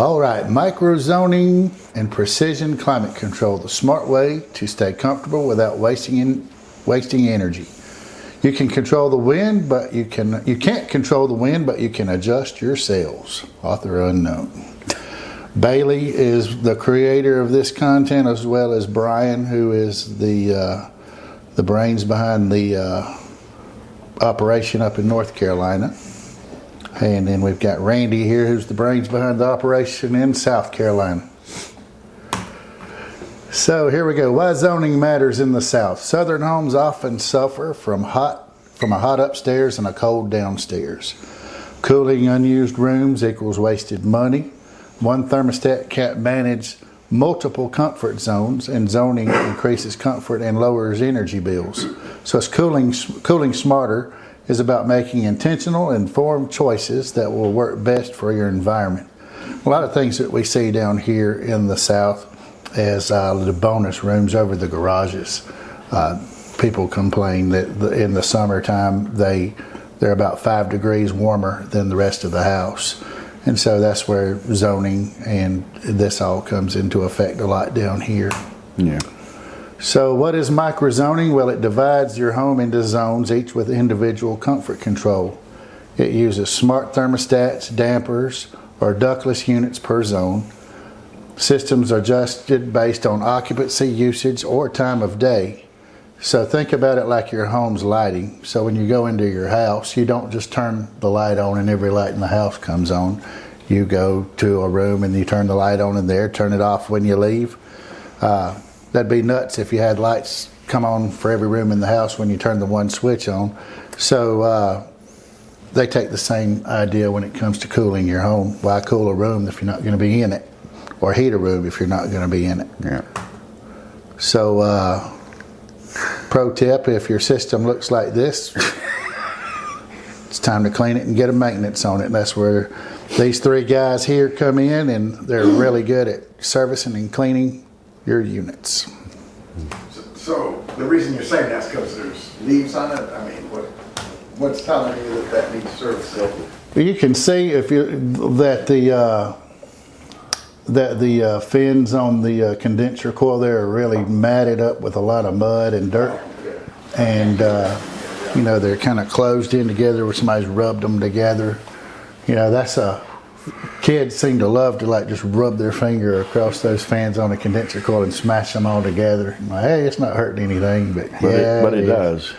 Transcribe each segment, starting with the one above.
All right, micro-zoning and precision climate control, the smart way to stay comfortable without wasting energy. You can control the wind, but you can't control the wind, but you can adjust your sails. Author unknown. Bailey is the creator of this content, as well as Brian, who is the brains behind the operation up in North Carolina. And then we've got Randy here, who's the brains behind the operation in South Carolina. So here we go. Why zoning matters in the South. Southern homes often suffer from a hot upstairs and a cold downstairs. Cooling unused rooms equals wasted money. One thermostat can't manage multiple comfort zones, and zoning increases comfort and lowers energy bills. So it's cooling smarter is about making intentional, informed choices that will work best for your environment. A lot of things that we see down here in the South as the bonus rooms over the garages. People complain that in the summertime they're about 5 degrees warmer than the rest of the house. And so that's where zoning and this all comes into effect a lot down here. Yeah. So what is microzoning? Well, it divides your home into zones, each with individual comfort control. It uses smart thermostats, dampers, or ductless units per zone. Systems are adjusted based on occupancy, usage, or time of day. So think about it like your home's lighting. So when you go into your house, you don't just turn the light on and every light in the house comes on. You go to a room and you turn the light on in there, turn it off when you leave. That'd be nuts if you had lights come on for every room in the house when you turn the one switch on. So they take the same idea when it comes to cooling your home. Why cool a room if you're not going to be in it? Or heat a room if you're not going to be in it? Yeah. So pro tip, if your system looks like this, it's time to clean it and get a maintenance on it. And that's where these 3 guys here come in, and they're really good at servicing and cleaning your units. So the reason you're saying that's because there's leaves on it? I mean, what's telling you that needs service? You can see if that the fins on the condenser coil there are really matted up with a lot of mud and dirt, and you know, they're kind of closed in together where somebody's rubbed them together. You know, that's kids seem to love to like just rub their finger across those fans on a condenser coil and smash them all together. Like, hey, it's not hurting anything, but it does.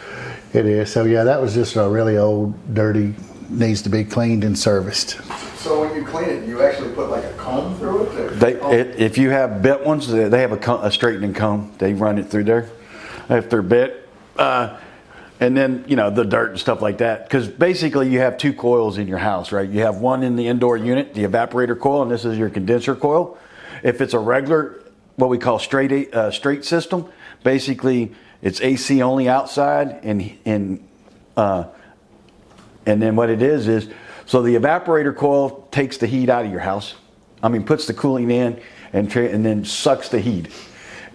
It is. So yeah, that was just a really old, dirty, needs to be cleaned and serviced. So when you clean it, you actually put like a comb through it? If you have bent ones, they have a straightening comb. They run it through there if they're bent. And then, you know, the dirt and stuff like that. Because basically you have 2 coils in your house, right? You have one in the indoor unit, the evaporator coil, and this is your condenser coil. If it's a regular, what we call straight system, basically it's AC only outside, and then what it is so the evaporator coil takes the heat out of your house. I mean, puts the cooling in and then sucks the heat,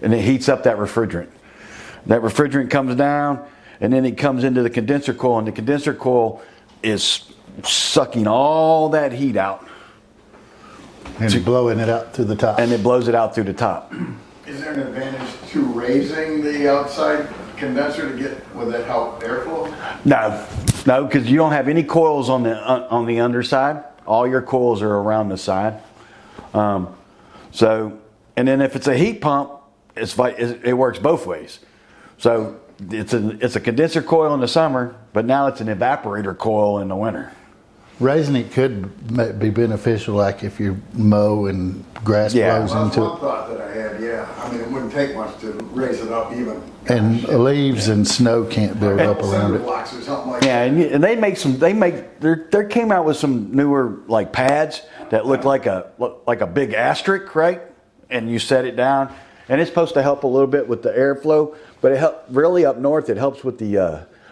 and it heats up that refrigerant. That refrigerant comes down, and then it comes into the condenser coil, and the condenser coil is sucking all that heat out. And blowing it out through the top. And it blows it out through the top. Is there an advantage to raising the outside condenser would that help airflow? No, because you don't have any coils on the underside. All your coils are around the side. And then if it's a heat pump, it works both ways. So it's a condenser coil in the summer, but now it's an evaporator coil in the winter. Raising it could be beneficial, like if you mow and grass blows into it. That's one thought that I had, yeah. I mean, it wouldn't take much to raise it up even. And leaves and snow can't build up around it. Blocks or something like Yeah, and they came out with some newer like pads that look like a big asterisk, right? And you set it down, and it's supposed to help a little bit with the airflow, but really up north it helps with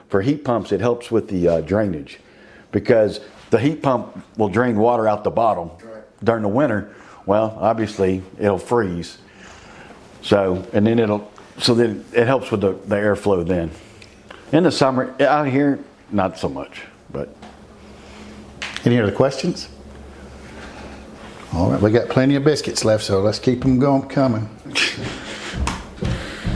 for heat pumps, it helps with the drainage, because the heat pump will drain water out the bottom during the winter. Well, obviously it'll freeze. So then it helps with the airflow then. In the summer, out here, not so much, but. Any other questions? All right, we got plenty of biscuits left, so let's keep them coming.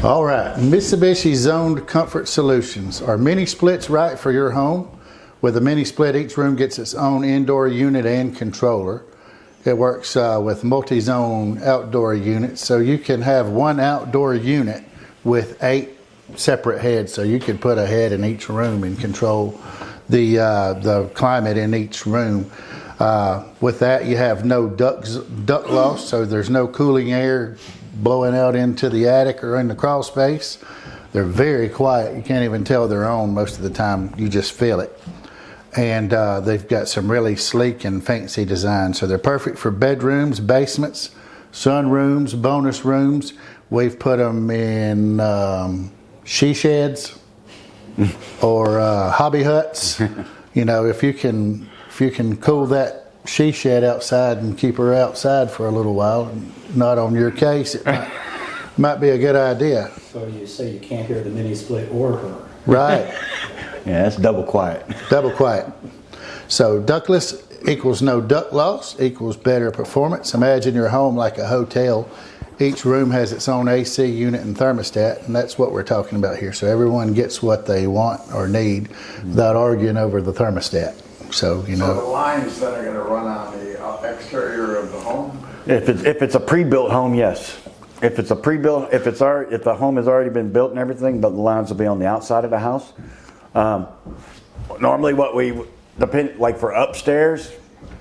All right, Mitsubishi Zoned Comfort Solutions. Are mini splits right for your home? With a mini split, each room gets its own indoor unit and controller. It works with multi-zone outdoor units, so you can have one outdoor unit with 8 separate heads. So you could put a head in each room and control the climate in each room. With that, you have no duct loss, so there's no cooling air blowing out into the attic or in the crawl space. They're very quiet. You can't even tell they're on most of the time. You just feel it. And they've got some really sleek and fancy designs. So they're perfect for bedrooms, basements, sunrooms, bonus rooms. We've put them in she sheds or hobby huts. You know, if you can cool that she shed outside and keep her outside for a little while, not on your case, it might be a good idea. So you say you can't hear the mini split or her. Right. Yeah, that's double quiet. Double quiet. So ductless equals no duct loss, equals better performance. Imagine your home like a hotel. Each room has its own AC unit and thermostat, and that's what we're talking about here. So everyone gets what they want or need without arguing over the thermostat. So, you So the know. lines that are gonna run on the exterior of the home? If it's a pre-built home, yes. If it's a pre-built, if the home has already been built and everything, but the lines will be on the outside of the house. Normally, what we depend, like for upstairs,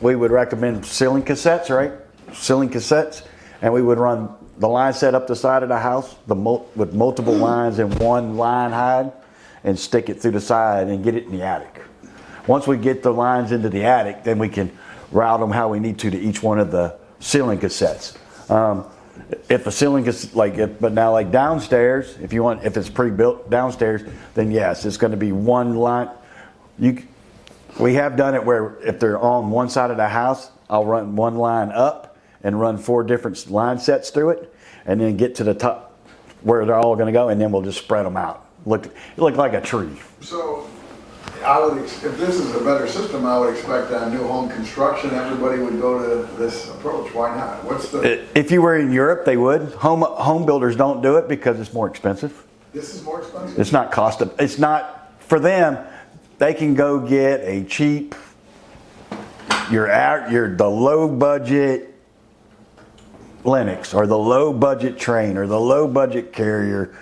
we would recommend ceiling cassettes, right? Ceiling cassettes, and we would run the line set up the side of the house with multiple lines in one line hide, and stick it through the side and get it in the attic. Once we get the lines into the attic, then we can route them how we need to each one of the ceiling cassettes. If the ceiling is but now like downstairs, if it's pre-built downstairs, then yes, it's going to be one line. We have done it where if they're on one side of the house, I'll run one line up and run 4 different line sets through it, and then get to the top where they're all going to go, and then we'll just spread them out. Look like a tree. So, if this is a better system, I would expect on new home construction, everybody would go to this approach. Why not? If you were in Europe, they would. Home builders don't do it because it's more expensive. This is more expensive? It's not it's not, for them, they can go get a cheap, the low budget Lennox or the low budget Train or the low budget Carrier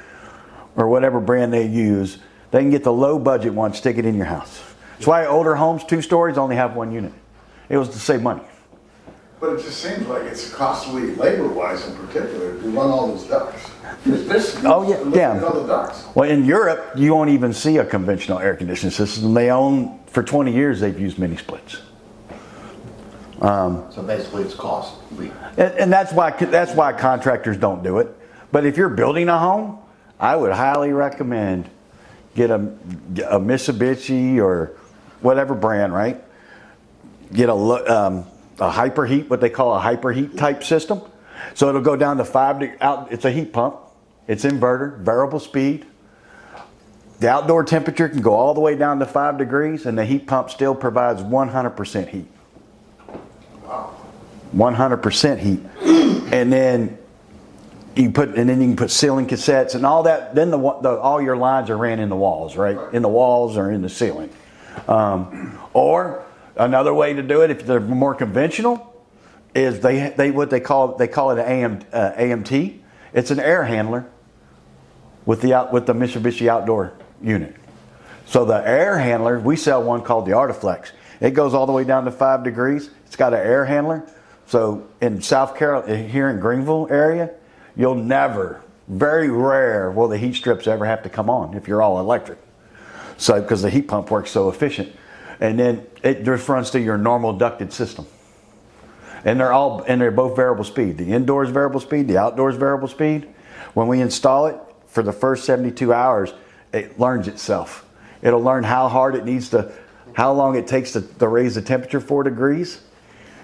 or whatever brand they use. They can get the low budget one, stick it in your house. That's why older homes, 2 stories, only have 1 unit. It was to save money. But it just seems like it's costly labor-wise in particular to run all those ducts. All the ducts. Well, in Europe, you won't even see a conventional air conditioning system. For 20 years, they've used mini splits. So basically it's costly. And that's why contractors don't do it. But if you're building a home, I would highly recommend get a Mitsubishi or whatever brand, right? Get a hyperheat, what they call a hyperheat type system. So it'll go down to 5 degrees. It's a heat pump. It's inverter, variable speed. The outdoor temperature can go all the way down to 5 degrees, and the heat pump still provides 100% heat. Wow. 100% heat. And then you can put ceiling cassettes and all that. Then all your lines are ran in the walls, right? In the walls or in the ceiling. Or another way to do it, if they're more conventional, is they call it an AMT. It's an air handler with the Mitsubishi outdoor unit. So the air handler, we sell one called the Artiflex. It goes all the way down to 5 degrees. It's got an air handler. So in South Carolina, here in Greenville area, you'll never, very rare, will the heat strips ever have to come on if you're all electric. So because the heat pump works so efficient, and then it just runs through your normal ducted system. And they're both variable speed. The indoors variable speed, the outdoors variable speed. When we install it, for the first 72 hours, it learns itself. It'll learn how long it takes to raise the temperature 4 degrees,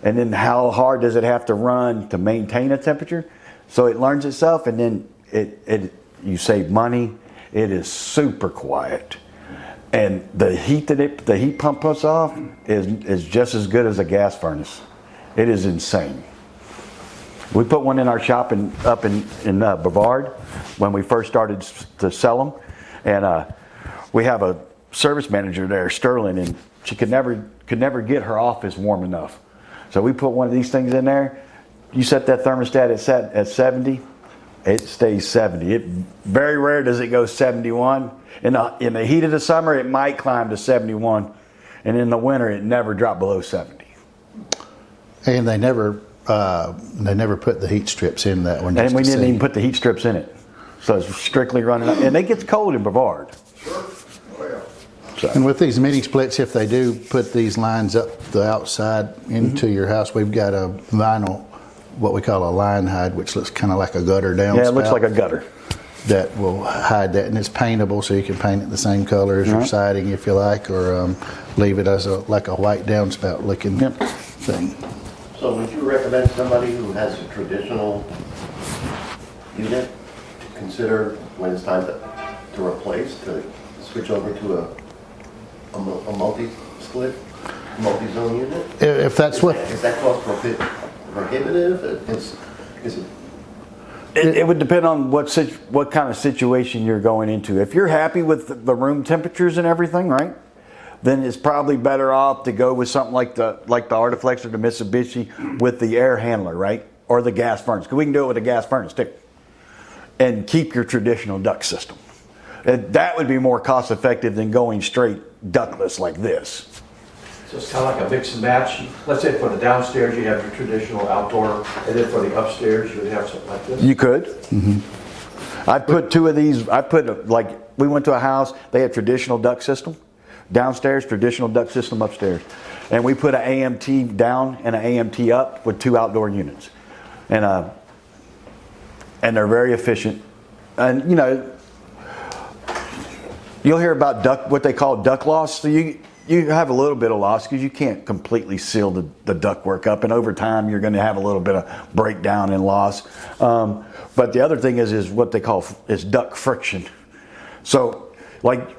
and then how hard does it have to run to maintain a temperature. So it learns itself, and then you save money. It is super quiet, and the heat the heat pump puts off is just as good as a gas furnace. It is insane. We put one in our shop up in Brevard when we first started to sell them, and we have a service manager there, Sterling, and she could never get her office warm enough. So we put one of these things in there. You set that thermostat at 70, it stays 70. It very rare does it go 71. In the heat of the summer, it might climb to 71, and in the winter, it never dropped below 70. And they never put the heat strips in that one. And we didn't even put the heat strips in it. So it's strictly running up. And it gets cold in Brevard. Sure. Well, And with these mini splits, if they do put these lines up the outside into your house, we've got a vinyl, what we call a line hide, which looks kind of like a gutter downspout. Yeah, it looks like a gutter. That will hide that, and it's paintable, so you can paint it the same color as your siding if you like, or leave it as like a white downspout looking thing. So would you recommend somebody who has a traditional unit to consider when it's time to replace, to switch over to a multi-split, multi-zone unit? If that's what... Is that cost prohibitive? Is it? It would depend on what kind of situation you're going into. If you're happy with the room temperatures and everything, right, then it's probably better off to go with something like the Artiflex or the Mitsubishi with the air handler, right, or the gas furnace. Because we can do it with a gas furnace too, and keep your traditional duct system. That would be more cost effective than going straight ductless like this. So it's kind of like a mix and match. Let's say for the downstairs, you have your traditional outdoor, and then for the upstairs, you would have something like this. You could. I put two of these. We went to a house. They had traditional duct system downstairs, traditional duct system upstairs, and we put an AMT down and an AMT up with two outdoor units, and they're very efficient. And you know, you'll hear about what they call duct loss. So you have a little bit of loss because you can't completely seal the ductwork up, and over time you're going to have a little bit of breakdown and loss. But the other thing is what they call duct friction. So, like,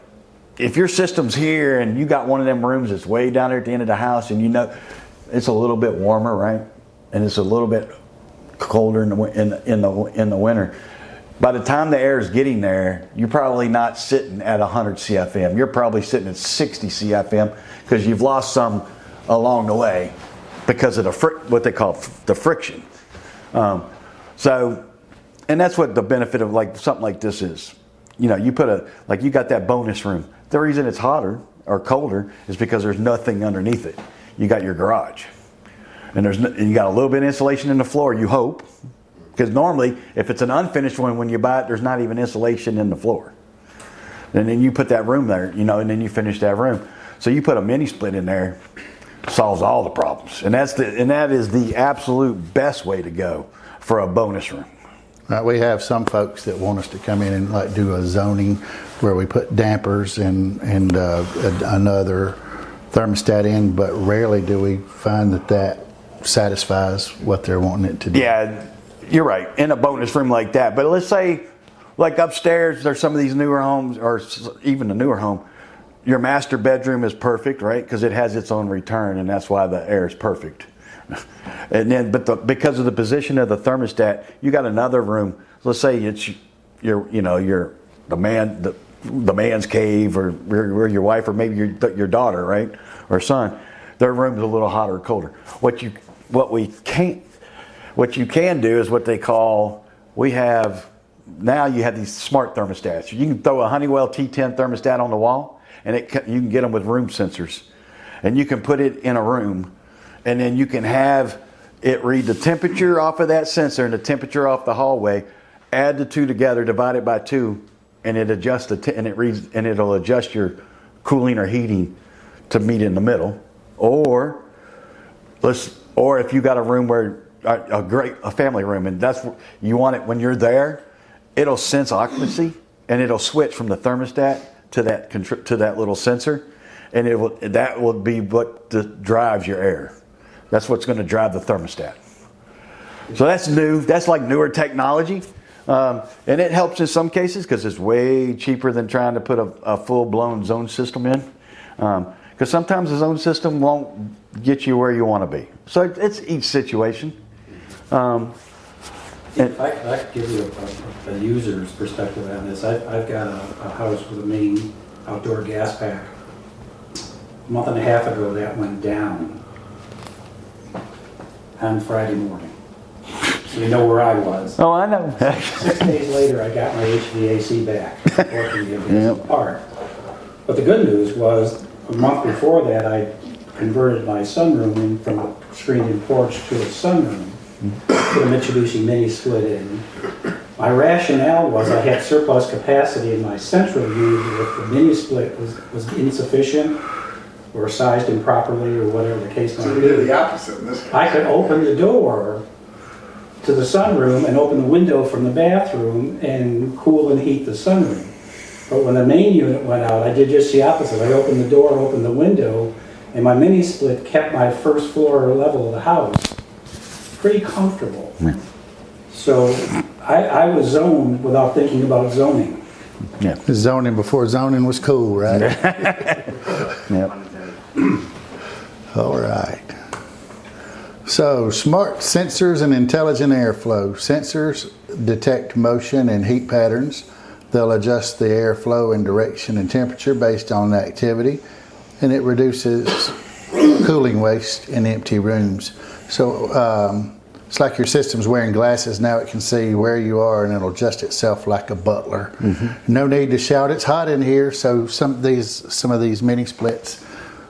if your system's here and you got one of them rooms that's way down there at the end of the house, and you know it's a little bit warmer, right, and it's a little bit colder in the winter. By the time the air is getting there, you're probably not sitting at 100 CFM. You're probably sitting at 60 CFM because you've lost some along the way because of what they call the friction. And that's what the benefit of like something like this is. You know, you got that bonus room. The reason it's hotter or colder is because there's nothing underneath it. You got your garage, and you got a little bit of insulation in the floor. You hope. Because normally, if it's an unfinished one, when you buy it, there's not even insulation in the floor. And then you put that room there, you know, and then you finish that room. So you put a mini split in there, solves all the problems. And that is the absolute best way to go for a bonus room. We have some folks that want us to come in and like do a zoning where we put dampers and another thermostat in, but rarely do we find that satisfies what they're wanting it to do. Yeah. You're right, in a bonus room like that. But let's say, like upstairs, there's some of these newer homes, or even a newer home, your master bedroom is perfect, right? Because it has its own return, and that's why the air is perfect. And then, because of the position of the thermostat, you got another room. Let's say it's the man's cave, or where your wife, or maybe your daughter, right, or son. Their room's a little hotter or colder. What you can do is what they call, you have these smart thermostats. You can throw a Honeywell T10 thermostat on the wall, and you can get them with room sensors. And you can put it in a room, and then you can have it read the temperature off of that sensor and the temperature off the hallway, add the two together, divide it by 2, and it adjusts it'll adjust your cooling or heating to meet in the middle. Or if you got a room where a family room, and that's you want it when you're there, it'll sense occupancy, and it'll switch from the thermostat to that little sensor, and that will be what drives your air. That's what's going to drive the thermostat. So that's new. That's like newer technology, and it helps in some cases because it's way cheaper than trying to put a full-blown zone system in. Because sometimes the zone system won't get you where you want to be. So it's each situation. If I could give you a user's perspective on this, I've got a house with a main outdoor gas pack. A month and a half ago, that went down on Friday morning. So you know where I was. Oh, I know. 6 days later, I got my HVAC back, working against the part. But the good news was, a month before that, I converted my sunroom in from a screened-in porch to a sunroom, put a Mitsubishi mini split in. My rationale was I had surplus capacity in my central unit if the mini split was insufficient or sized improperly or whatever the case might So be. you did the opposite in this case. I could open the door to the sunroom and open the window from the bathroom and cool and heat the sunroom. But when the main unit went out, I did just the opposite. I opened the door, opened the window, and my mini split kept my first floor level of the house pretty comfortable. So I was zoned without thinking about zoning. Yeah. Zoning before zoning was cool, right? Yep. All right. So, smart sensors and intelligent airflow. Sensors detect motion and heat patterns. They'll adjust the airflow and direction and temperature based on the activity, and it reduces cooling waste in empty rooms. So, it's like your system's wearing glasses. Now it can see where you are and it'll adjust itself like a butler. No need to shout, it's hot in here. So some of these mini splits,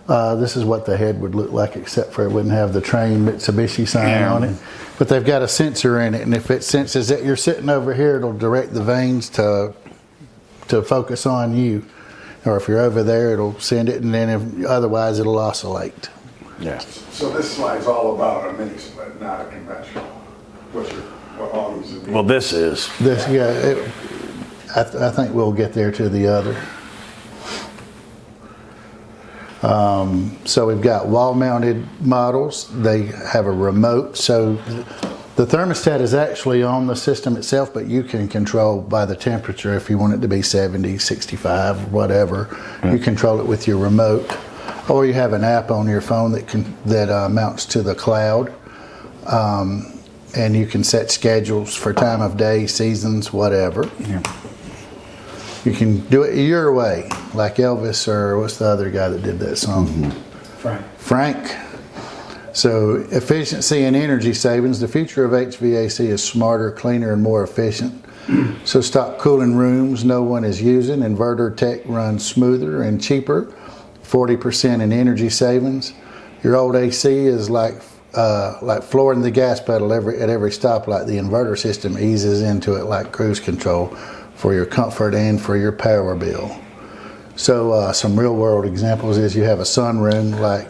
this is what the head would look like, except for it wouldn't have the Train Mitsubishi sign on it. But they've got a sensor in it, and if it senses that you're sitting over here, it'll direct the vanes to focus on you. Or if you're over there, it'll send it, and then otherwise it'll oscillate. Yeah. So this slide's all about a mini split, not a conventional. What all these would be. Well, this is. This, yeah, I think we'll get there to the other. So we've got wall-mounted models. They have a remote. So the thermostat is actually on the system itself, but you can control by the temperature if you want it to be 70, 65, whatever. You control it with your remote. Or you have an app on your phone that mounts to the cloud. And you can set schedules for time of day, seasons, whatever. Yeah. You can do it your way, like Elvis, or what's the other guy that did that song? Frank. So efficiency and energy savings. The future of HVAC is smarter, cleaner, and more efficient. So stop cooling rooms no one is using. Inverter tech runs smoother and cheaper. 40% in energy savings. Your old AC is like flooring the gas pedal at every stoplight. The inverter system eases into it like cruise control for your comfort and for your power bill. So some real world examples is you have a sunroom like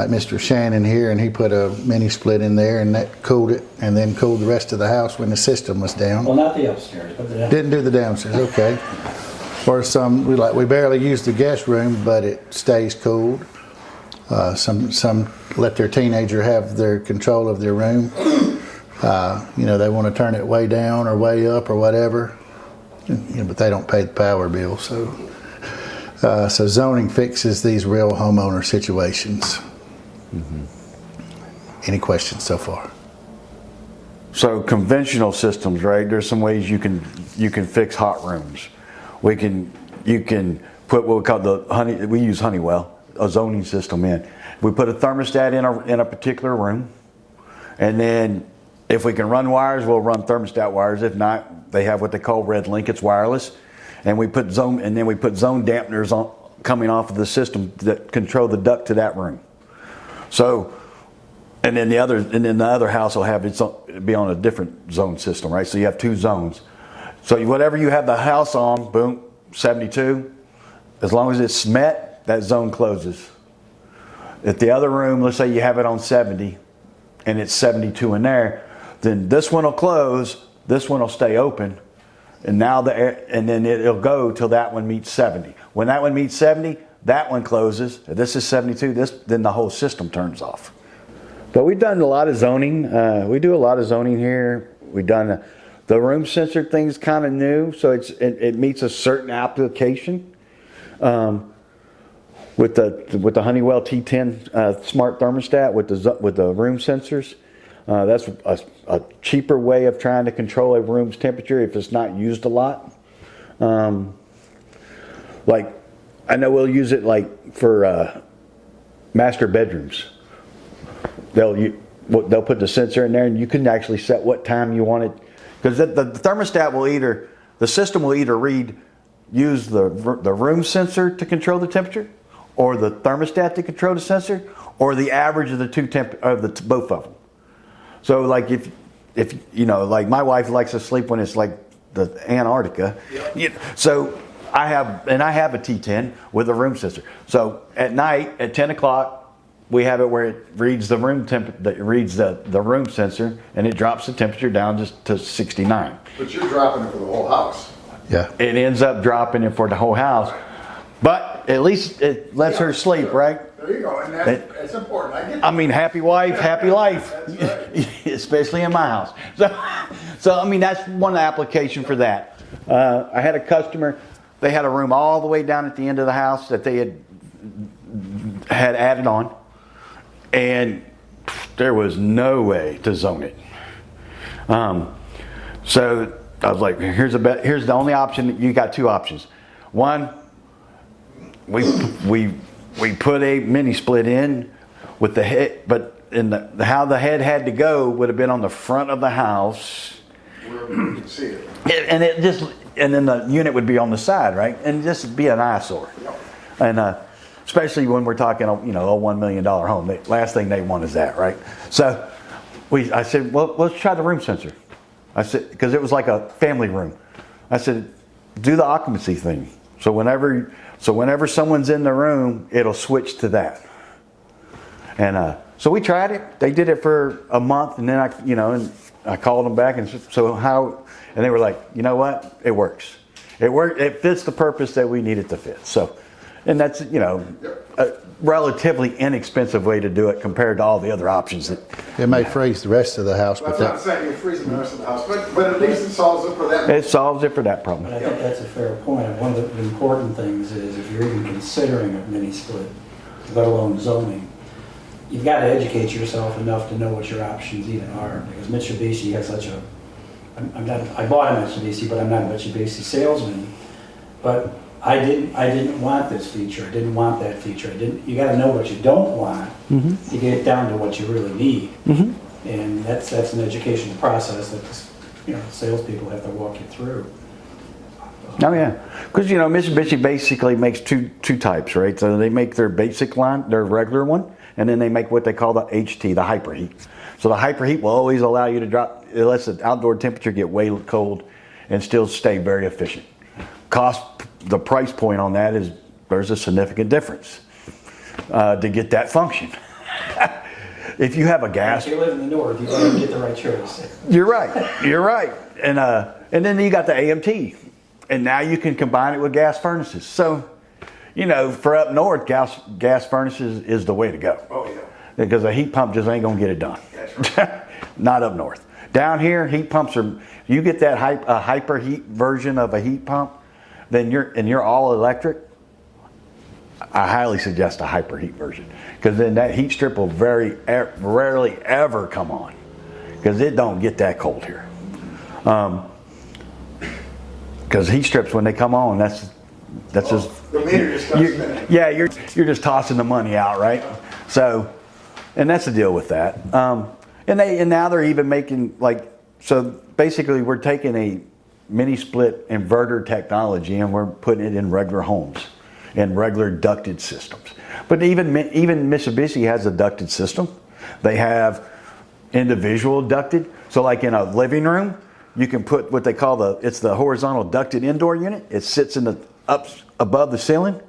Mr. Shannon here, and he put a mini split in there, and that cooled it, and then cooled the rest of the house when the system was down. Well, not the upstairs, but the Didn't do the downstairs, okay. Or some, we barely use the guest room, but it stays cooled. Some let their teenager have their control of their room. They want to turn it way down or way up or whatever, but they don't pay the power bill. So zoning fixes these real homeowner situations. Any questions so far? So conventional systems, right? There's some ways you can fix hot rooms. You can put what we call we use Honeywell, a zoning system in. We put a thermostat in a particular room, and then if we can run wires, we'll run thermostat wires. If not, they have what they call red link. It's wireless, and we put zone dampeners on coming off of the system that control the duct to that room. So, and then the other house will have be on a different zone system, right? So you have two zones. So whatever you have the house on, boom, 72. As long as it's met, that zone closes. If the other room, let's say you have it on 70, and it's 72 in there, then this one will close, this one will stay open, and then it'll go till that one meets 70. When that one meets 70, that one closes. If this is 72, then the whole system turns off. But we've done a lot of zoning. We do a lot of zoning here. We've done the room sensor thing's kind of new, so it meets a certain application. With the Honeywell T10 smart thermostat with the room sensors, That's a cheaper way of trying to control a room's temperature if it's not used a lot. Like, I know we'll use it like for master bedrooms. They'll put the sensor in there, and you can actually set what time you want it, because the thermostat will either, the system will either use the room sensor to control the temperature, or the thermostat to control the sensor, or the average of the both of them. So like if you know, like my wife likes to sleep when it's like the Antarctica, so I have a T10 with a room sensor. So at night at 10 o'clock. We have it where it reads the room the room sensor, and it drops the temperature down just to 69. But you're dropping it for the whole house. Yeah. It ends up dropping it for the whole house, but at least it lets her sleep, right? There you go, and that's important. I get that. I mean, happy wife, happy life, That's right. especially in my house. So I mean, that's one application for that. I had a customer. They had a room all the way down at the end of the house that they had added on. And there was no way to zone it. So I was like, here's the only option. You got two options. One, we put a mini split in with the head, but how the head had to go would have been on the front of the house. Where you can see it. And then the unit would be on the side, right? And just be an eyesore. And especially when we're talking, you know, a $1 million home. The last thing they want is that, right? So I said, well, let's try the room sensor. I said, because it was like a family room. I said, do the occupancy thing. So whenever someone's in the room, it'll switch to that. And so we tried it. They did it for a month, and then I called them back and said, so how? And they were like, you know what? It works. It worked. It fits the purpose that we need it to fit. So. And that's, you know, a relatively inexpensive way to do it compared to all the other options. It may freeze the rest of the house, That's but what I'm saying, you're freezing the rest of the house, but at least it solves it for that. It solves it for that problem. But I think that's a fair point. And one of the important things is if you're even considering a mini split, let alone zoning, you've got to educate yourself enough to know what your options even are. Because Mitsubishi has such a, I bought a Mitsubishi, but I'm not a Mitsubishi salesman. But I didn't want this feature. I didn't want that feature. You got to know what you don't want to get it down to what you really need. And that's an educational process that salespeople have to walk you through. Oh yeah, because Mitsubishi basically makes two types, right? So they make their basic line, their regular one, and then they make what they call the HT, the hyperheat. So the hyperheat will always allow you to drop, it lets the outdoor temperature get way cold and still stay very efficient. The price point on that is there's a significant difference to get that function. If you have a gas, If you live in the north, you got to get the right choice. you're right, and then you got the AMT, and now you can combine it with gas furnaces. So, for up north, gas furnaces is the way to go. Oh, yeah. Because a heat pump just ain't gonna get it done. That's right. Not up north. Down here, heat pumps are. You get that hyper heat version of a heat pump, then you're all electric. I highly suggest a hyper heat version, because then that heat strip will very rarely ever come on, because it don't get that cold here. Because heat strips, when they come on, that's just The meter just starts spinning. yeah, you're just tossing the money out, right? So, and that's the deal with that. And now they're even making so basically we're taking a mini split inverter technology and we're putting it in regular homes, in regular ducted systems. But even Mitsubishi has a ducted system. They have individual ducted. So like in a living room, you can put what they call it's the horizontal ducted indoor unit. It sits up above the ceiling,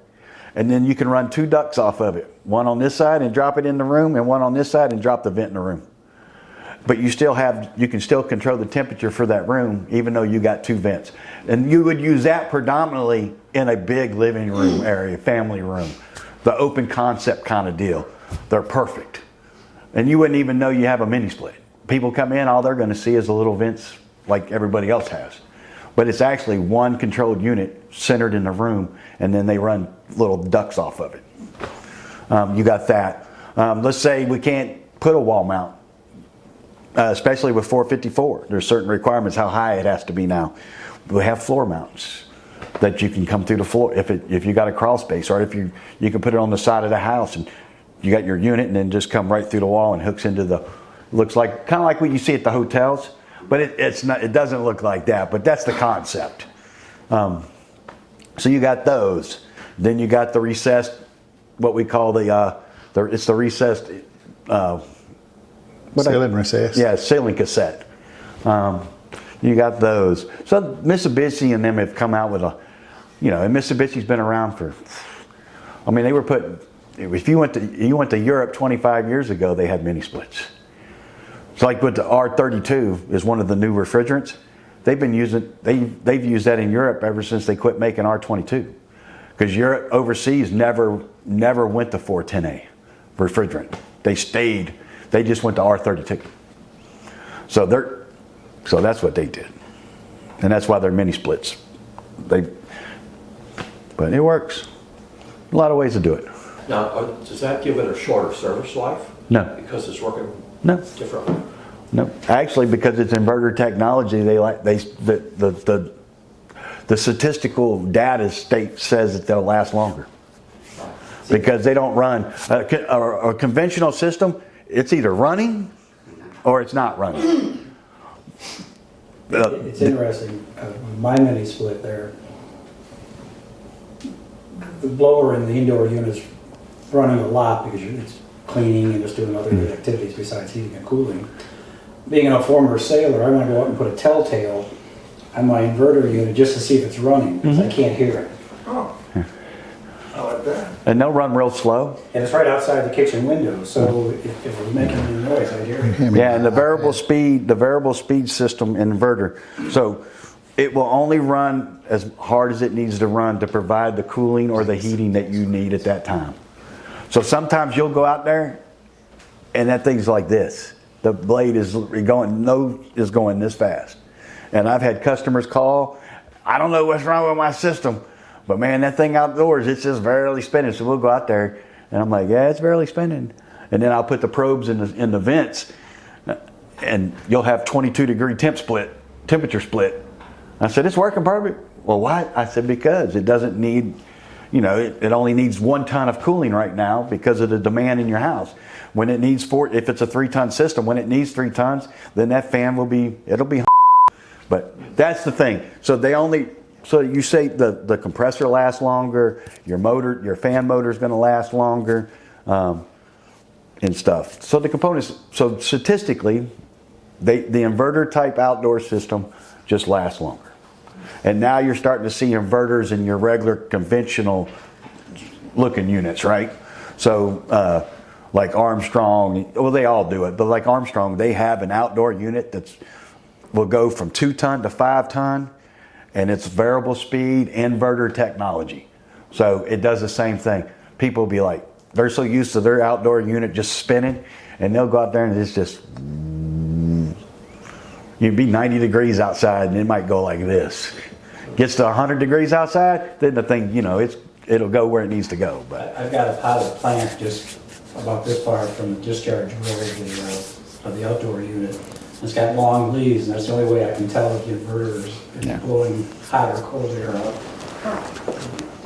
and then you can run two ducts off of it. One on this side and drop it in the room, and one on this side and drop the vent in the room. But you can still control the temperature for that room, even though you got two vents. And you would use that predominantly in a big living room area, family room, the open concept kind of deal. They're perfect. And you wouldn't even know you have a mini split. People come in, all they're going to see is the little vents like everybody else has. But it's actually one controlled unit centered in the room, and then they run little ducts off of it. You got that. Let's say we can't put a wall mount especially with 454. There's certain requirements how high it has to be now. We have floor mounts that you can come through the floor if you got a crawl space, or if you can put it on the side of the house and you got your unit and then just come right through the wall and hooks into the, looks like kind of like what you see at the hotels, but it's not, it doesn't look like that, but that's the concept. So you got those. Then you got the recessed, what we call it's the recessed Ceiling recess. yeah, ceiling cassette. You got those. So Mitsubishi and them have come out with a, and Mitsubishi's been around for, I mean, they were putting, if you went to Europe 25 years ago, they had mini splits. It's like with the R32 is one of the new refrigerants. They've used that in Europe ever since they quit making R22. Because Europe overseas never went to 410A refrigerant. They just went to R32. So that's what they did. And that's why they're mini splits. But it works. A lot of ways to do it. Now, does that give it a shorter service life? No. Because it's working No. differently? No. Actually, because it's inverter technology, the statistical data says that they'll last longer. Because they don't run a conventional system. It's either running or it's not running. It's interesting, my mini split there, the blower in the indoor unit's running a lot because it's cleaning and just doing other activities besides heating and cooling. Being a former sailor, I want to go out and put a telltale on my inverter unit just to see if it's running, because I can't hear it. Oh, I like that. And they'll run real slow. And it's right outside the kitchen window, so if it was making any noise, I'd hear it. Yeah, and the variable speed system inverter. So it will only run as hard as it needs to run to provide the cooling or the heating that you need at that time. So sometimes you'll go out there and that thing's like this. The blade is going this fast. And I've had customers call, I don't know what's wrong with my system, but man, that thing outdoors, it's just barely spinning. So we'll go out there and I'm like, yeah, it's barely spinning. And then I'll put the probes in the vents and you'll have 22-degree temperature split. I said, it's working perfect. Well, why? I said, because it doesn't need, it only needs 1 ton of cooling right now because of the demand in your house. When it needs if it's a 3-ton system, when it needs 3 tons, then that fan it'll be. But that's the thing. So you say the compressor lasts longer, your fan motor is going to last longer, and stuff. So the components, so statistically, the inverter type outdoor system just lasts longer. And now you're starting to see inverters in your regular conventional looking units, right? So like Armstrong, well, they all do it, but like Armstrong, they have an outdoor unit will go from 2 ton to 5 ton, and it's variable speed inverter technology. So it does the same thing. People will be like, they're so used to their outdoor unit just spinning, and they'll go out there and it's just, you'd be 90 degrees outside and it might go like this. Gets to 100 degrees outside, then the thing, it'll go where it needs to go. But I've got a pilot plant just about this far from the discharge road of the outdoor unit. It's got long leaves, and that's the only way I can tell if the inverter is blowing hot or cold air out.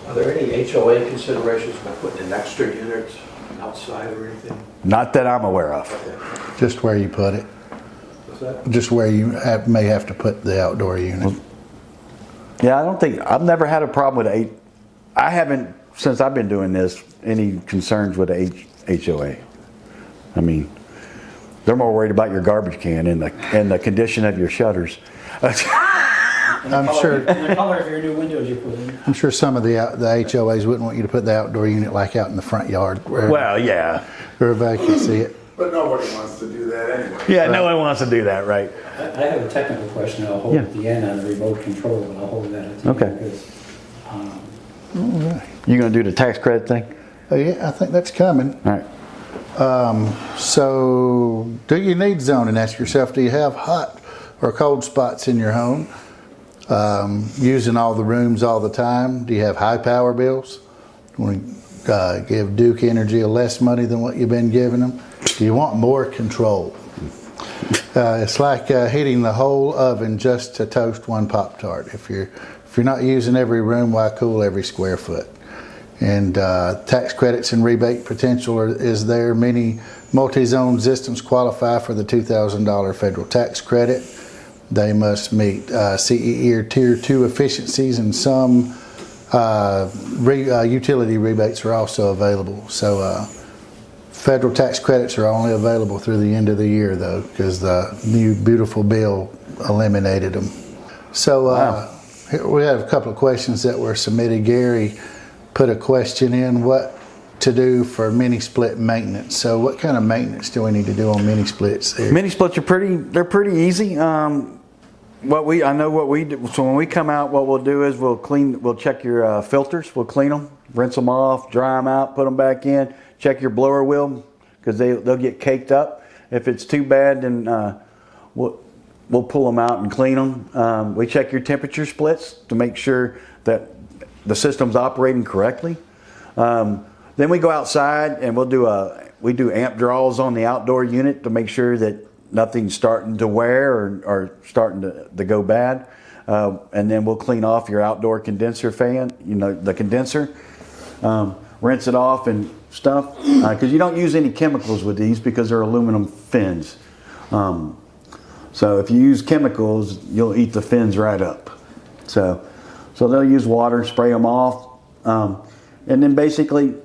Are there any HOA considerations by putting in extra units outside or anything? not that I'm aware of. Just where you put it. What's that? Just where you may have to put the outdoor unit. Yeah, I've never had a problem with I haven't, since I've been doing this, any concerns with HOA. I mean, they're more worried about your garbage can and the condition of your shutters. I'm sure. And the color of your new windows you put in. I'm sure some of the HOAs wouldn't want you to put the outdoor unit like out in the front yard where Well, yeah. everybody can see it. But nobody wants to do that anyway. Yeah, no one wants to do that, right? I have a technical question I'll hold at the end on the remote control, but I'll hold that at the Okay. end because You gonna do the tax credit thing? Oh, yeah, I think that's coming. All right. So, do you need zoning? Ask yourself, do you have hot or cold spots in your home? Using all the rooms all the time? Do you have high power bills? Want to give Duke Energy less money than what you've been giving them? Do you want more control? It's like heating the whole oven just to toast one Pop-Tart. If you're not using every room, why cool every square foot? And tax credits and rebate potential is there. Many multi-zone systems qualify for the $2,000 federal tax credit. They must meet CE or Tier 2 efficiencies, and some utility rebates are also available. So federal tax credits are only available through the end of the year, though, because the new beautiful bill eliminated them. So here we have a couple of questions that were submitted. Gary put a question in: what to do for mini split maintenance? So what kind of maintenance do we need to do on mini splits there? Mini splits are pretty easy. I know what we do. So when we come out, what we'll do is we'll check your filters. We'll clean them, rinse them off, dry them out, put them back in. Check your blower wheel, because they'll get caked up. If it's too bad, then we'll pull them out and clean them. We check your temperature splits to make sure that the system's operating correctly. Then we go outside and we do amp draws on the outdoor unit to make sure that nothing's starting to wear or starting to go bad. And then we'll clean off your outdoor condenser fan, the condenser, rinse it off and stuff, because you don't use any chemicals with these because they're aluminum fins. So if you use chemicals, you'll eat the fins right up. So they'll use water, spray them off, and then basically,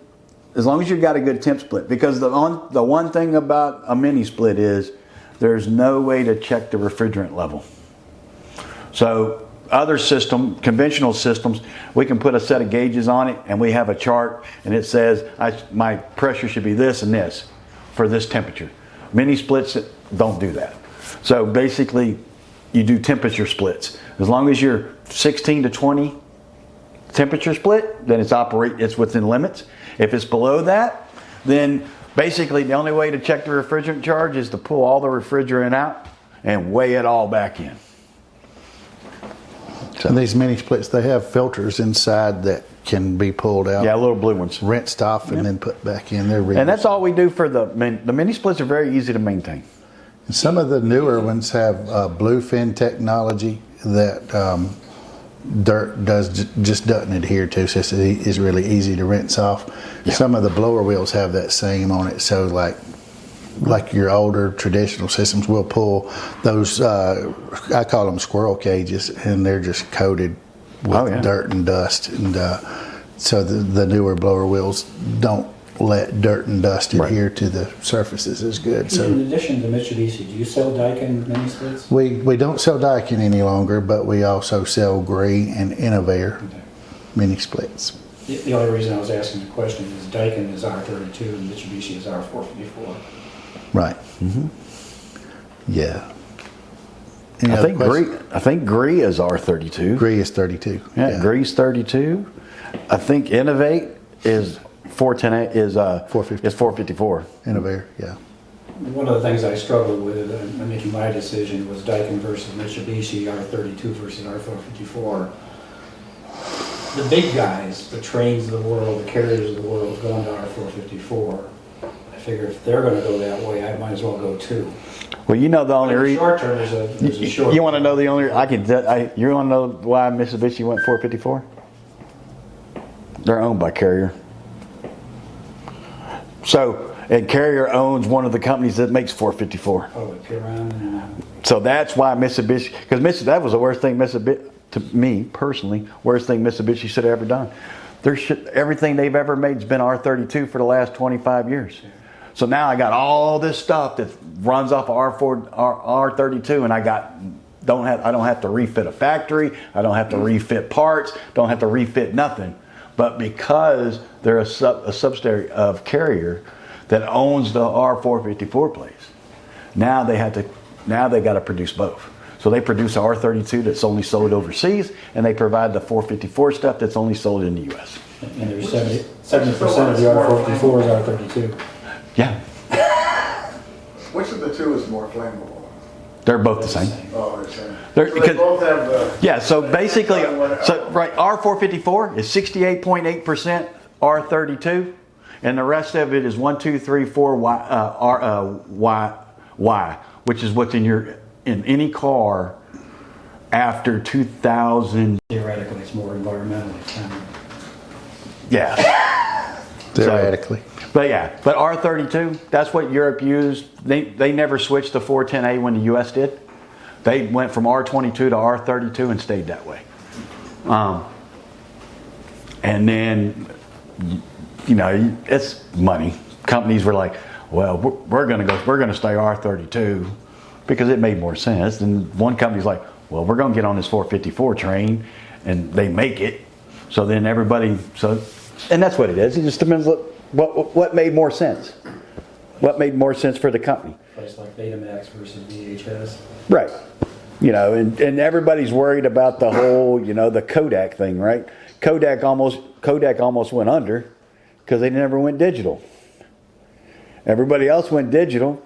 as long as you've got a good temp split, because the one thing about a mini split is there's no way to check the refrigerant level. So other conventional systems, we can put a set of gauges on it and we have a chart and it says my pressure should be this and this for this temperature. Mini splits don't do that. So basically you do temperature splits. As long as you're 16 to 20 temperature split, then it's within limits. If it's below that, then basically the only way to check the refrigerant charge is to pull all the refrigerant out and weigh it all back in. So these mini splits, they have filters inside that can be pulled out. Yeah, little blue ones. Rinsed off and then put back in. And that's all we do for the mini splits are very easy to maintain. And some of the newer ones have bluefin technology that dirt just doesn't adhere to, so it's really easy to rinse off. Yeah. Some of the blower wheels have that same on it, so like your older traditional systems will pull those, I call them squirrel cages, and they're just coated with dirt and dust. And so the newer blower wheels don't let dirt and dust adhere to the surfaces as good. So in addition to Mitsubishi, do you sell Daikin mini splits? we don't sell Daikin any longer, but we also sell Gree and Innovair mini splits. The only reason I was asking the question is Daikin is R32 and Mitsubishi is R454. Right. Mm-hmm. Yeah. I think Gree is R32. Gree is 32. Yeah, Gree's 32. I think Innovate is 410 is 454. Innovair, yeah. One of the things I struggled with in making my decision was Daikin versus Mitsubishi, R32 versus R454. The big guys, the Trains of the world, the Carriers of the world, going to R454. I figure if they're going to go that way, I might as well go too. Well, the only reason. Short term is a short. You want to know the only? You want to know why Mitsubishi went 454? They're owned by Carrier. So, and Carrier owns one of the companies that makes 454. Oh, Piran. So that's why Mitsubishi, because that was the worst thing Mitsubishi, to me personally, worst thing Mitsubishi should have ever done. Everything they've ever made has been R32 for the last 25 years. Yeah. So now I got all this stuff that runs off R32, and I don't have to refit a factory. I don't have to refit parts. Don't have to refit nothing. But because they're a subsidiary of Carrier that owns the R454 place, now they got to produce both. So they produce R32 that's only sold overseas, and they provide the 454 stuff that's only sold in the U.S. And there's 70% of the R454 is R32. Yeah. Which of the two is more flammable? They're both the same. Oh, they're same. They both have the... Yeah, so basically, R454 is 68.8% R32, and the rest of it is 1, 2, 3, 4 Why? Which is what's in any car after 2000. Theoretically, it's more environmentally friendly. Yeah. Theoretically. But yeah, but R32, that's what Europe used. They never switched to 410A when the US did. They went from R22 to R32 and stayed that way. And then, you know, it's money. Companies were like, well, we're gonna stay R32 because it made more sense. And one company's like, well, we're gonna get on this 454 train, and they make it. So then everybody, and that's what it is. It just depends what made more sense. What made more sense for the company. Place like Betamax versus VHS. Right. You know, and everybody's worried about the whole, you know, the Kodak thing, right? Kodak almost went under because they never went digital. Everybody else went digital.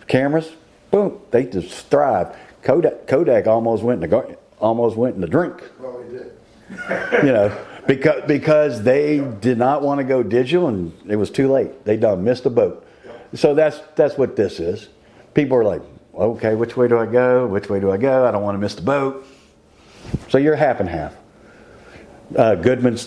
Cameras, boom, they just thrived. Kodak almost went in the drink. Well, we did. You know, because they did not want to go digital, and it was too late. They done missed the boat. So that's what this is. People are like, okay, which way do I go? Which way do I go? I don't want to miss the boat. So you're half and half. Goodman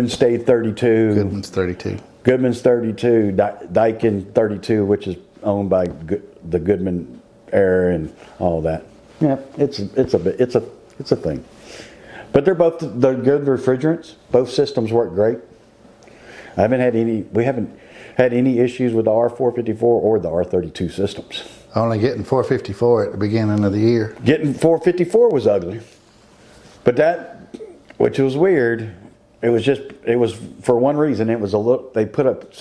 stayed 32. Goodman's 32. Goodman's 32. Daikin 32, which is owned by the Goodman Air and all that. Yeah, it's a thing. But they're good refrigerants. Both systems work great. We haven't had any issues with the R454 or the R32 systems. Only getting 454 at the beginning of the year. Getting 454 was ugly. But which was weird, it was for one reason. It was so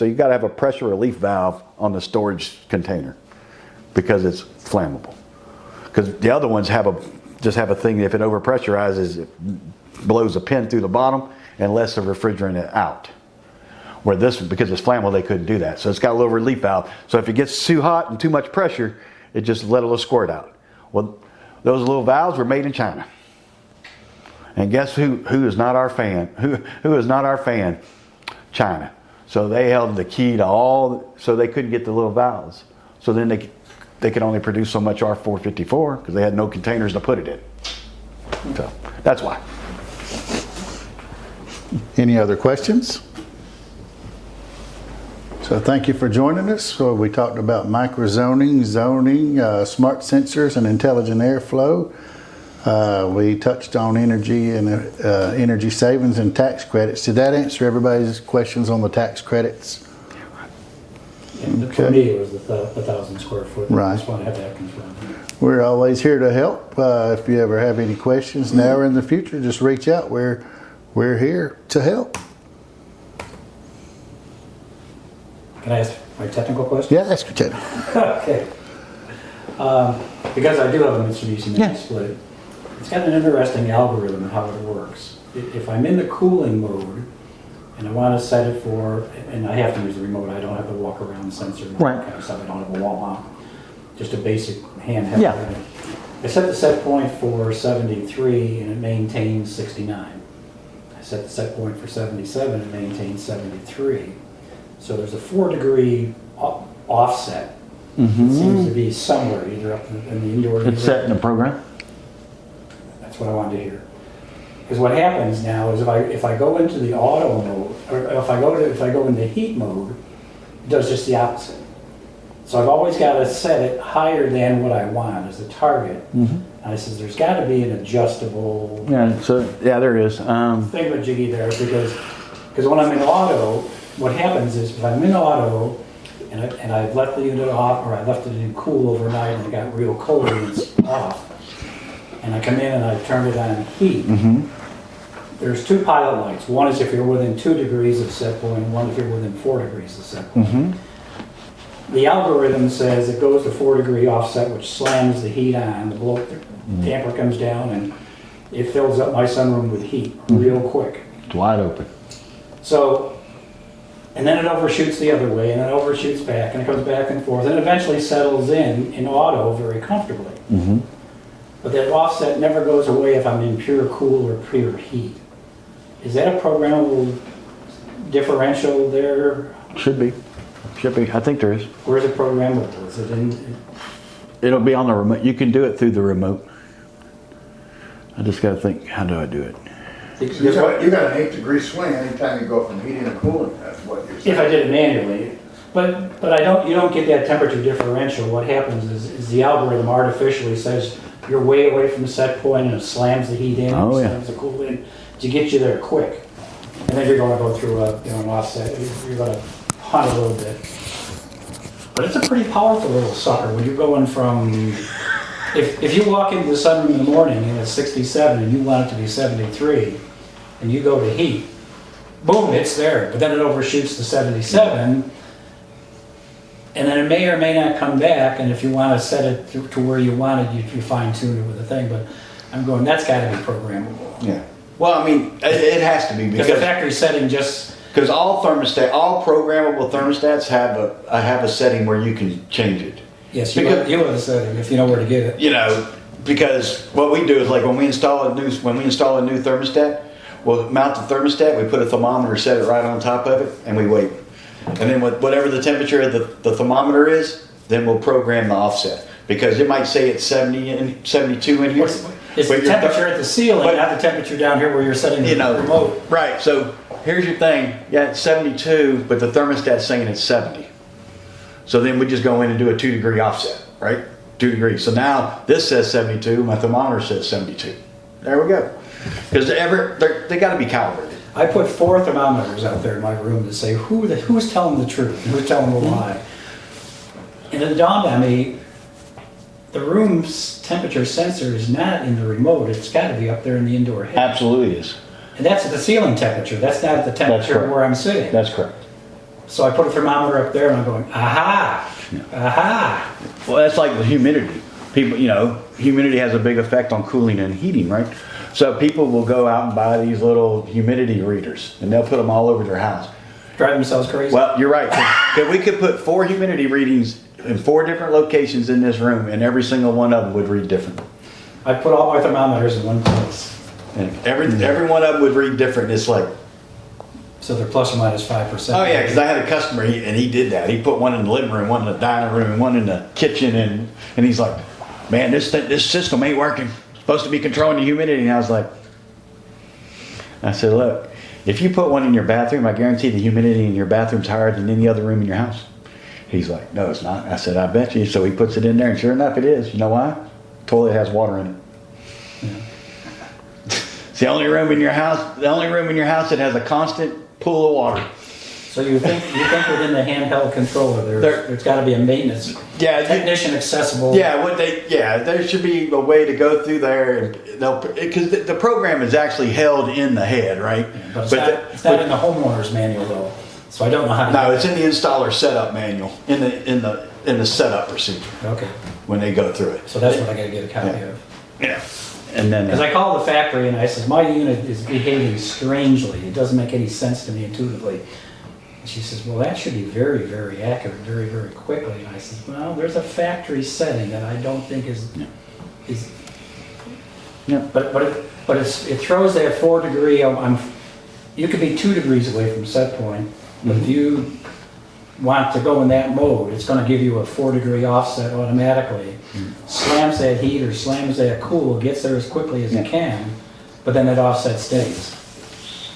you got to have a pressure relief valve on the storage container because it's flammable. Because the other ones have a thing, if it overpressurizes, it blows a pin through the bottom and lets the refrigerant out. Where this, because it's flammable, they couldn't do that. So it's got a little relief valve. So if it gets too hot and too much pressure, it just let a little squirt out. Well, those little valves were made in China. And guess who is not our fan? Who is not our fan? China. So they held the key to so they couldn't get the little valves. So then they could only produce so much R454 because they had no containers to put it in. So that's why. Any other questions? So thank you for joining us. So we talked about microzoning, zoning, smart sensors, and intelligent airflow. We touched on energy and energy savings and tax credits. Did that answer everybody's questions on the tax credits? Yeah, Okay. For me, it was the 1,000 square foot. Right. I just want to have that confirmed. We're always here to help. If you ever have any questions now or in the future, just reach out. We're here to help. Can I ask my technical question? Yeah, ask your Ted. Okay. Because I do have a Mitsubishi Mini Split, it's got an interesting algorithm of how it works. If I'm in the cooling mode and I want to set it for, and I have to use the remote, I don't have to walk around sensor and all that kind of stuff. I don't have a wall mount, just a basic handheld. Yeah. I set the set point for 73 and it maintains 69. I set the set point for 77 and it maintains 73. So there's a 4-degree offset. It seems to be somewhere, either up in the indoor. It's set in the program. That's what I wanted to hear. Because what happens now is if I go into the auto mode, or if I go into heat mode, it does just the opposite. So I've always got to set it higher than what I want as the target. And I says there's got to be an adjustable There is. thingamajiggy there because when I'm in auto, what happens is if I'm in auto and I've left the unit off or I left it in cool overnight and it got real cold and it's off, and I come in and I turn it on heat, there's 2 pilot lights. One is if you're within 2 degrees of set point, one if you're within 4 degrees of set point. The algorithm says it goes to 4-degree offset, which slams the heat on, the damper comes down, and it fills up my sunroom with heat real quick. It's wide open. So, and then it overshoots the other way, and then it overshoots back, and it comes back and forth, and eventually settles in auto very comfortably. But that offset never goes away if I'm in pure cool or pure heat. Is that a programmable differential there? Should be. I think there is. Where is it programmable? Is it in? it'll be on the remote. You can do it through the remote. I just got to think, how do I do it? So you got an 8-degree swing anytime you go from heating to cooling, that's what you're saying. If I did it manually. But you don't get that temperature differential. What happens is the algorithm artificially says you're way away from the set point and it slams the heat in, Oh, yeah. slams the cool in to get you there quick. And then you're going to go through an offset. You're going to hunt a little bit. But it's a pretty powerful little sucker when you're going from, if you walk into the sunroom in the morning and it's 67 and you want it to be 73 and you go to heat, boom, it's there. But then it overshoots to 77. And then it may or may not come back, and if you want to set it to where you want it, you fine tune it with the thing, but I'm going, that's got to be programmable. Yeah. Well, I mean, it has to be Because the factory setting because all programmable thermostats have a setting where you can change it. yes, you have the setting if you know where to get it. You know, because what we do is like when we install a new thermostat, we'll mount the thermostat, we put a thermometer, set it right on top of it, and we wait. And then whatever the temperature of the thermometer is, then we'll program the offset. Because it might say it's 70 and 72 in here. It's the temperature at the ceiling, not the temperature down here where you're setting the remote. Right, so here's your thing. Yeah, it's 72, but the thermostat's saying it's 70. So then we just go in and do a 2-degree offset, right? 2 degrees. So now this says 72, my thermometer says 72. There we go. Because they got to be calibrated. I put 4 thermometers out there in my room to say who's telling the truth, who's telling the lie. And it dawned on me, the room's temperature sensor is not in the remote. It's got to be up there in the indoor head. Absolutely is. And that's at the ceiling temperature. That's not at the temperature correct. where I'm sitting. That's correct. So I put a thermometer up there and I'm going, aha, aha. Well, that's like the humidity. People, humidity has a big effect on cooling and heating, right? So people will go out and buy these little humidity readers, and they'll put them all over their house. Drive themselves crazy. Well, you're right. 'Cause we could put 4 humidity readings in 4 different locations in this room, and every single one of them would read different. I put all my thermometers in one place. And every one of them would read different. It's like, So they're plus or minus 5%. oh yeah, because I had a customer, and he did that. He put one in the living room, one in the dining room, and one in the kitchen, and he's like, man, this system ain't working. Supposed to be controlling the humidity. And I said, look, if you put one in your bathroom, I guarantee the humidity in your bathroom's higher than any other room in your house. He's like, no, it's not. I said, I bet you. So he puts it in there, and sure enough, it is. You know why? Toilet has water in it. Yeah. It's the only room in your house that has a constant pool of water. So you think within the handheld controller, there's got to be a maintenance technician accessible. There should be a way to go through there, because the program is actually held in the head, right? Yeah, but it's not in the homeowners manual though, so I don't know how to. No, it's in the installer setup manual, in the setup procedure. Okay. When they go through it. So that's what I got to get a copy of. Yeah. And then. Because I called the factory and I said, my unit is behaving strangely. It doesn't make any sense to me intuitively. And she says, well, that should be very, very accurate, very, very quickly. And I said, well, there's a factory setting that I don't think is. Yeah. But it throws that 4 degree. You could be 2 degrees away from set point, but if you want to go in that mode, it's going to give you a 4 degree offset automatically. Slams that heat or slams that cool, gets there as quickly as it can, but then that offset stays.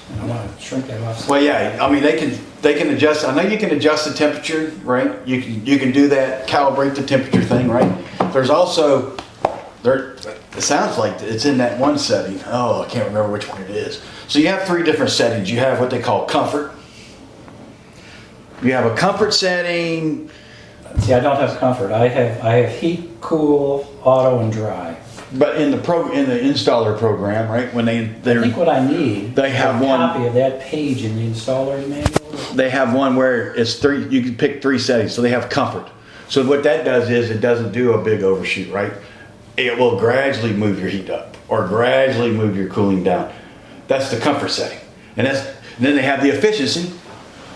And I want to shrink that offset. Well, yeah, I mean, they can adjust. I know you can adjust the temperature, right? You can do that, calibrate the temperature thing, right? There's also it sounds like it's in that one setting. Oh, I can't remember which one it is. So you have 3 different settings. You have what they call comfort. You have a comfort setting. See, I don't have comfort. I have heat, cool, auto, and dry. But in the installer program, right? When I think what I need they have a one copy of that page in the installer's manual. They have one where it's 3. You can pick 3 settings. So they have comfort. So what that does is it doesn't do a big overshoot, right? It will gradually move your heat up or gradually move your cooling down. That's the comfort setting. And then they have the efficiency,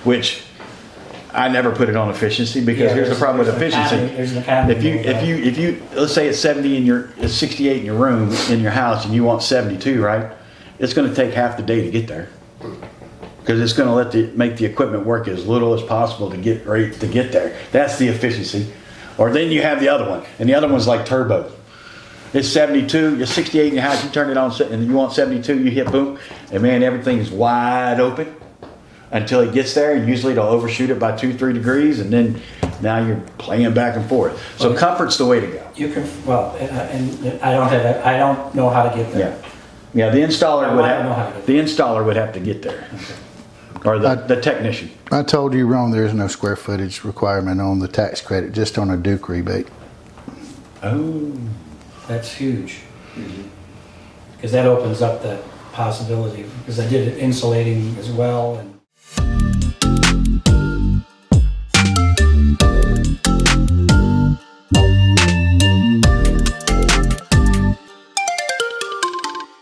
which I never put it on efficiency because here's the problem with efficiency. If you let's say it's 68 in your room in your house and you want 72, right? It's going to take half the day to get there because it's going to make the equipment work as little as possible to get there. That's the efficiency. Or then you have the other one, and the other one's like turbo. It's 72, you're 68 in your house, you turn it on, and you want 72, you hit boom, and man, everything's wide open until it gets there. Usually it'll overshoot it by 2-3 degrees, and then now you're playing back and forth. So comfort's the way to go. You can, well, and I don't know how to get there. Yeah, the installer would I don't know how to have, get the installer would have to get there. Or the technician. I told you wrong, there's no square footage requirement on the tax credit, just on a Duke rebate. Oh. That's huge. Because that opens up the possibility, because I did insulating as well, and